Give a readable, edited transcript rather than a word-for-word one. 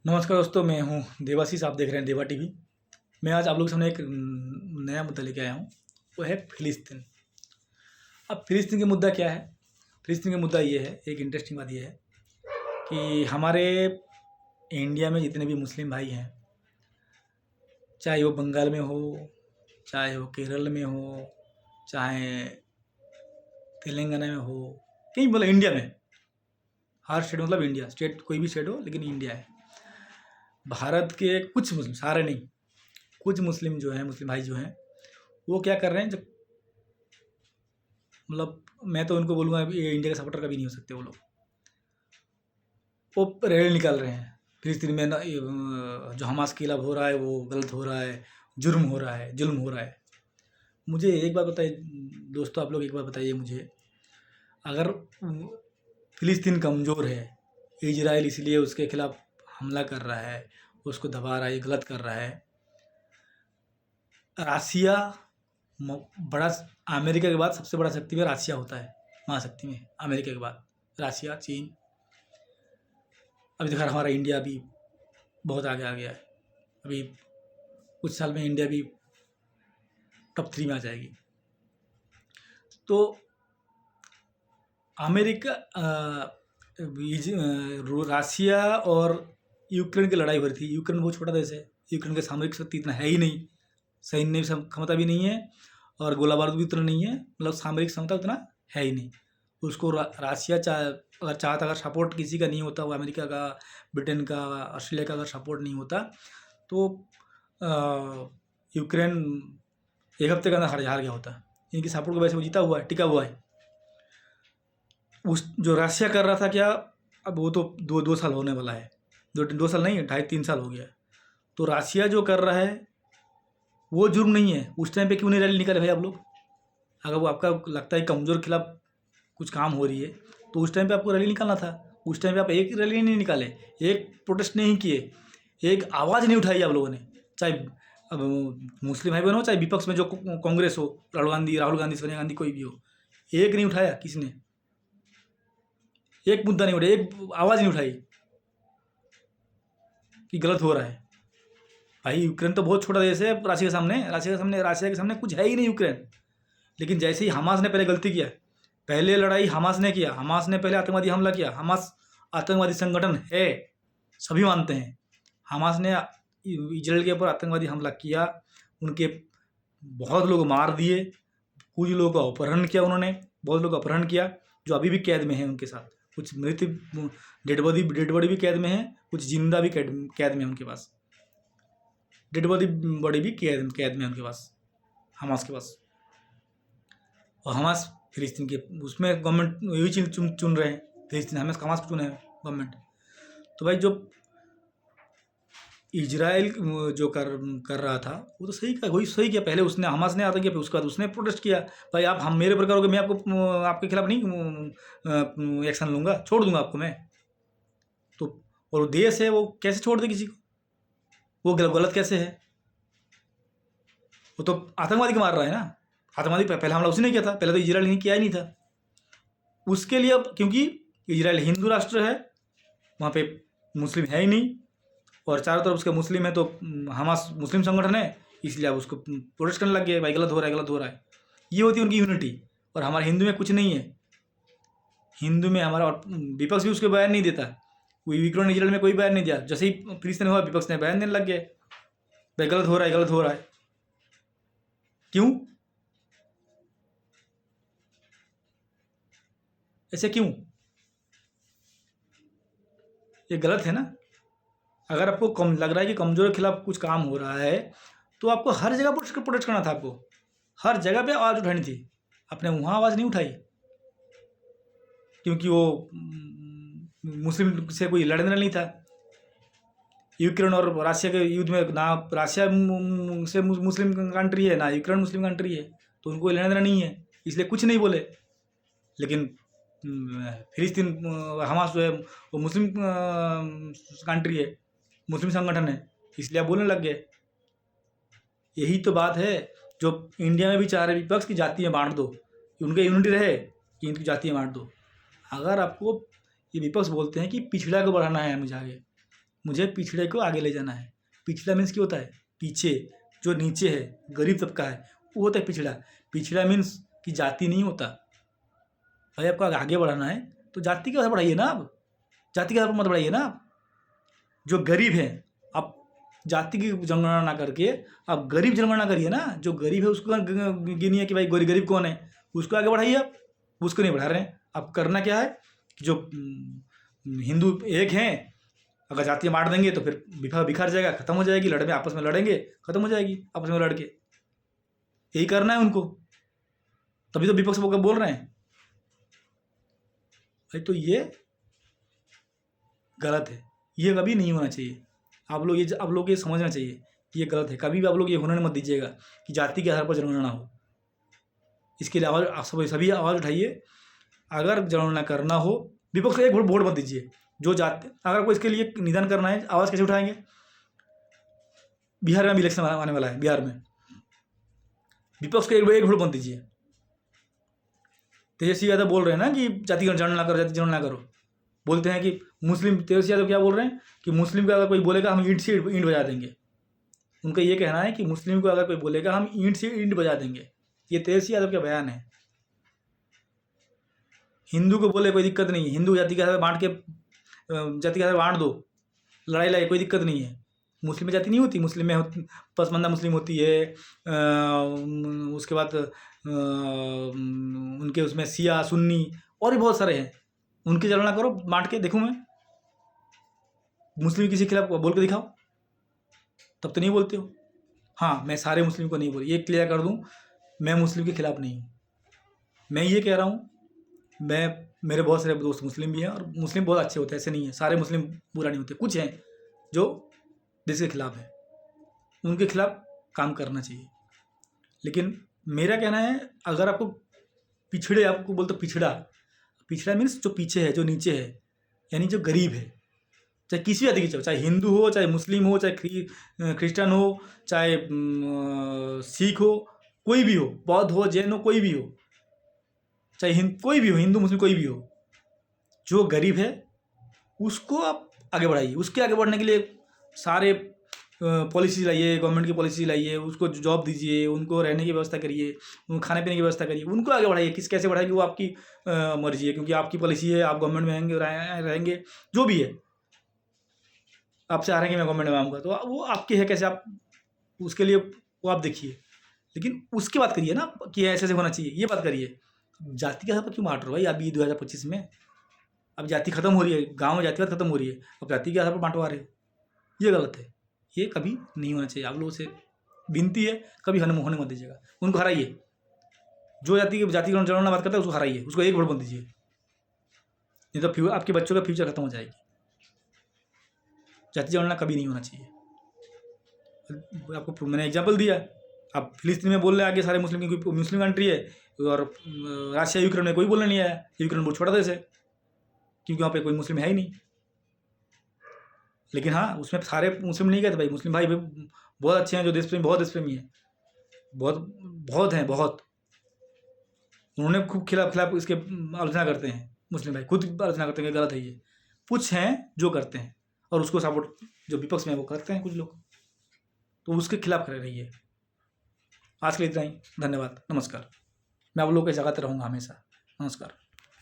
नमस्कार दोस्तों, मैं हूँ देवाशीष। आप देख रहे हैं देवा टीवी। मैं आज आप लोगों के सामने एक नया मुद्दा लेके आया हूँ, वो है फ़िलिस्तीन। अब फ़िलिस्तीन का मुद्दा क्या है? फ़िलिस्तीन का मुद्दा ये है, एक इंटरेस्टिंग बात ये है कि हमारे इंडिया में जितने भी मुस्लिम भाई हैं, चाहे वो बंगाल में हो, चाहे वो केरल में हो, चाहे तेलंगाना में हो, कहीं मतलब इंडिया में, हर स्टेट मतलब इंडिया, स्टेट कोई भी स्टेट हो लेकिन इंडिया है। भारत के कुछ मुस्लिम, सारे नहीं, कुछ मुस्लिम जो हैं, मुस्लिम भाई जो हैं, वो क्या कर रहे हैं, जब मतलब मैं तो उनको बोलूँगा ये इंडिया के सपोर्टर कभी नहीं हो सकते वो लोग। वो रैली निकाल रहे हैं फिलिस्तीन में ना, जो हमास के खिलाफ हो रहा है वो गलत हो रहा है, जुर्म हो रहा है, जुल्म हो रहा है। मुझे एक बात बताइए दोस्तों, आप लोग एक बात बताइए मुझे, अगर फिलिस्तीन कमज़ोर है, इजराइल इसलिए उसके खिलाफ हमला कर रहा है, उसको दबा रहा है, गलत कर रहा है, रासिया बड़ा, अमेरिका के बाद सबसे बड़ा शक्ति में रासिया होता है, महाशक्ति में अमेरिका के बाद रासिया, चीन। अभी देखा हमारा इंडिया भी बहुत आगे आ गया है। अभी कुछ साल में इंडिया भी टॉप 3 में आ जाएगी। तो अमेरिका रासिया और यूक्रेन की लड़ाई हो रही थी। यूक्रेन बहुत छोटा देश है, यूक्रेन की सामरिक शक्ति इतना है ही नहीं, सैन्य क्षमता भी नहीं है और गोला बारूद भी उतना नहीं है, मतलब सामरिक क्षमता उतना है ही नहीं। उसको रासिया अगर चाहता, अगर सपोर्ट किसी का नहीं होता, वो अमेरिका का, ब्रिटेन का, ऑस्ट्रेलिया का अगर सपोर्ट नहीं होता तो यूक्रेन 1 हफ्ते के अंदर हार गया होता। इनकी सपोर्ट की वजह से वो जीता हुआ है, टिका हुआ है। उस जो रासिया कर रहा था क्या, अब वो तो 2 साल होने वाला है, 2 साल नहीं, 2.5-3 साल हो गया। तो रासिया जो कर रहा है वो जुर्म नहीं है। उस टाइम पे क्यों नहीं रैली निकाले भाई आप लोग? अगर वो आपका लगता है कमज़ोर खिलाफ कुछ काम हो रही है तो उस टाइम पे आपको रैली निकालना था। उस टाइम पे आप एक रैली नहीं निकाले, एक प्रोटेस्ट नहीं किए, एक आवाज़ नहीं उठाई आप लोगों ने। चाहे अब मुस्लिम भाई बहन हो, चाहे विपक्ष में जो कांग्रेस हो, राहुल गांधी, सोनिया गांधी, कोई भी हो, एक नहीं उठाया किसी ने, एक मुद्दा नहीं उठाया, एक आवाज़ नहीं उठाई कि गलत हो रहा है। भाई यूक्रेन तो बहुत छोटा देश है राशिया के सामने कुछ है ही नहीं यूक्रेन। लेकिन जैसे ही हमास ने पहले गलती किया, पहले लड़ाई हमास ने किया, हमास ने पहले आतंकवादी हमला किया। हमास आतंकवादी संगठन है, सभी मानते हैं। हमास ने इजराइल के ऊपर आतंकवादी हमला किया, उनके बहुत लोग मार दिए, कुछ लोगों का अपहरण किया उन्होंने, बहुत लोग का अपहरण किया जो अभी भी कैद में हैं उनके साथ। कुछ मृत डेड बॉडी भी कैद में है, कुछ जिंदा भी कैद में है उनके पास। डेड बॉडी भी कैद में है उनके पास, हमास के पास। और हमास फिलिस्तीन के उसमें गवर्नमेंट यही चीज़ चुन रहे हैं, फिलिस्तीन हमास को चुने हैं गवर्नमेंट। तो भाई जो इजराइल जो कर रहा था वो तो सही का, वही सही किया। पहले उसने, हमास ने आता किया, फिर उसके बाद उसने प्रोटेस्ट किया, भाई आप हम मेरे पर करोगे, मैं आपको आपके खिलाफ नहीं एक्शन लूँगा, छोड़ दूंगा आपको मैं। तो और देश है वो कैसे छोड़ दे किसी को? वो गलत कैसे है? वो तो आतंकवादी को मार रहा है ना। आतंकवादी पहला हमला उसने किया था, पहले तो इजराइल ने किया ही नहीं था। उसके लिए अब क्योंकि इजराइल हिंदू राष्ट्र है, वहाँ पे मुस्लिम है ही नहीं, और चारों तरफ उसके मुस्लिम है, तो हमास मुस्लिम संगठन है, इसलिए अब उसको प्रोटेस्ट करने लग गए, भाई गलत हो रहा है, गलत हो रहा है। ये होती है उनकी यूनिटी। और हमारे हिंदू में कुछ नहीं है। हिंदू में हमारा, और विपक्ष भी उसके बयान नहीं देता। कोई यूक्रेन इजराइल में कोई बयान नहीं दिया, जैसे ही फिलिस्तीन हुआ विपक्ष ने बयान देने लग गए, भाई गलत हो रहा है, गलत हो रहा है। क्यों? ऐसे क्यों? ये गलत है ना। अगर आपको कम लग रहा है कि कमज़ोर के खिलाफ कुछ काम हो रहा है तो आपको हर जगह प्रोटेस्ट करना था। आपको हर जगह पे आवाज़ उठानी थी, आपने वहाँ आवाज़ नहीं उठाई क्योंकि वो मुस्लिम से कोई लड़ने नहीं था। यूक्रेन और राशिया के युद्ध में ना राशिया से मुस्लिम कंट्री है, ना यूक्रेन मुस्लिम कंट्री है, तो उनको लेना देना नहीं है, इसलिए कुछ नहीं बोले। लेकिन फिलिस्तीन हमास जो है वो मुस्लिम कंट्री है, मुस्लिम संगठन है, इसलिए आप बोलने लग गए। यही तो बात है जो इंडिया में भी चाह रहे विपक्ष की जातियाँ बांट दो, उनके यूनिटी रहे कि इनकी जातियाँ बांट दो। अगर आपको ये विपक्ष बोलते हैं कि पिछड़ा को बढ़ाना है मुझे आगे, मुझे पिछड़े को आगे ले जाना है। पिछड़ा मीन्स क्या होता है? पीछे, जो नीचे है, गरीब तबका है, वो होता है पिछड़ा। पिछड़ा मीन्स कि जाति नहीं होता। भाई आपको आगे बढ़ाना है तो जाति के आधार पर बढ़ाइए ना आप, जाति के आधार पर मत बढ़ाइए ना आप। जो गरीब है, आप जाति की जनगणना ना करके आप गरीब जनगणना करिए ना। जो गरीब है उसको गिनिए कि भाई गरीब कौन है, उसको आगे बढ़ाइए आप। उसको नहीं बढ़ा रहे हैं। आप करना क्या है कि जो हिंदू एक हैं, अगर जातियाँ बांट देंगे तो फिर बिखर जाएगा, खत्म हो जाएगी, लड़े में आपस में लड़ेंगे, खत्म हो जाएगी आपस में लड़ के। यही करना है उनको, तभी तो विपक्ष वो बोल रहे हैं भाई। तो ये गलत है, ये कभी नहीं होना चाहिए। आप लोग ये समझना चाहिए कि ये गलत है। कभी भी आप लोग ये होने मत दीजिएगा कि जाति के आधार पर जनगणना हो। इसके लिए आवाज़ सभी आवाज़ उठाइए। अगर जनगणना करना हो, विपक्ष को एक वोट मत दीजिए। जो जाति, अगर कोई इसके लिए निदान करना है, आवाज़ कैसे उठाएंगे? बिहार में भी इलेक्शन आने वाला है, बिहार में विपक्ष को एक वोट मत दीजिए। तेजस्वी यादव बोल रहे हैं ना कि जाति जनगणना करो, जाति जनगणना करो। बोलते हैं कि मुस्लिम, तेजस्वी यादव क्या बोल रहे हैं कि मुस्लिम को अगर कोई बोलेगा हम ईंट से ईंट बजा देंगे। उनका ये कहना है कि मुस्लिम को अगर कोई बोलेगा हम ईंट से ईंट बजा देंगे। ये तेजस्वी यादव का बयान है। हिंदू को बोले कोई दिक्कत नहीं है, हिंदू जाति के आधार बांट के, जाति के आधार बांट दो, लड़ाई लाई, कोई दिक्कत नहीं है। मुस्लिम में जाति नहीं होती, मुस्लिम में पसमानदा मुस्लिम होती है। उसके बाद उनके उसमें शिया सुन्नी और भी बहुत सारे हैं। उनकी जनगणना करो, बांट के देखूँ मैं। मुस्लिम किसी के खिलाफ बोल के दिखाओ, तब तो नहीं बोलते हो। हाँ, मैं सारे मुस्लिम को नहीं बोल, ये क्लियर कर दूँ, मैं मुस्लिम के खिलाफ नहीं हूँ। मैं ये कह रहा हूँ, मेरे बहुत सारे दोस्त मुस्लिम भी हैं और मुस्लिम बहुत अच्छे होते हैं, ऐसे नहीं है। सारे मुस्लिम बुरा नहीं होते, कुछ हैं जो देश के खिलाफ है, उनके खिलाफ काम करना चाहिए। लेकिन मेरा कहना है, अगर आपको पिछड़े, आपको बोलते पिछड़ा मीन्स जो पीछे है, जो नीचे है, यानी जो गरीब है, चाहे किसी जाति की, चाहे हिंदू हो, चाहे मुस्लिम हो, चाहे क्रिश्चियन हो, चाहे सिख हो, कोई भी हो, बौद्ध हो, जैन हो, कोई भी हो, चाहे कोई भी हो, हिंदू मुस्लिम कोई भी हो, जो गरीब है उसको आप आगे बढ़ाइए। उसके आगे बढ़ने के लिए सारे पॉलिसी लाइए, गवर्नमेंट की पॉलिसी लाइए, उसको जॉब दीजिए, उनको रहने की व्यवस्था करिए, उनको खाने पीने की व्यवस्था करिए, उनको आगे बढ़ाइए। कैसे बढ़ाएंगे वो आपकी मर्जी है, क्योंकि आपकी पॉलिसी है, आप गवर्नमेंट में रहेंगे, जो भी है। आप चाह रहे हैं कि मैं गवर्नमेंट में आऊँगा, तो वो आपकी है, कैसे आप उसके लिए वो आप देखिए। लेकिन उसकी बात करिए ना कि ऐसे होना चाहिए, ये बात करिए। जाति के आधार पर क्यों बांट रहे हो भाई? अभी 2025 में अब जाति खत्म हो रही है, गाँव में जातिवाद खत्म हो रही है, अब जाति के आधार पर बांटवा रहे हो, ये गलत है। ये कभी नहीं होना चाहिए। आप लोगों से विनती है, कभी होने मत दीजिएगा। उनको हराइए, जो जाति जनगणना बात करता है उसको हराइए, उसको एक वोट मत दीजिए, नहीं तो आपके बच्चों का फ्यूचर खत्म हो जाएगी। जाति जनगणना कभी नहीं होना चाहिए। आपको मैंने एग्जाम्पल दिया। आप फिलिस्तीन में बोल रहे आगे सारे मुस्लिम, की मुस्लिम कंट्री है, और रशिया यूक्रेन में कोई बोलने नहीं आया। यूक्रेन बहुत छोटा देश है, क्योंकि वहाँ पे कोई मुस्लिम है ही नहीं। लेकिन हाँ, उसमें सारे मुस्लिम नहीं गए थे भाई। मुस्लिम भाई बहुत अच्छे हैं, जो देश प्रेमी, बहुत देश प्रेमी है, बहुत हैं, बहुत। उन्होंने खूब खिलाफ इसके आलोचना करते हैं। मुस्लिम भाई खुद आलोचना करते हैं कि गलत है ये। कुछ हैं जो करते हैं, और उसको सपोर्ट जो विपक्ष में है वो करते हैं कुछ लोग, तो उसके खिलाफ खड़े रहिए। आज के लिए इतना ही, धन्यवाद, नमस्कार। मैं आप लोग को जगाते रहूँगा हमेशा। नमस्कार।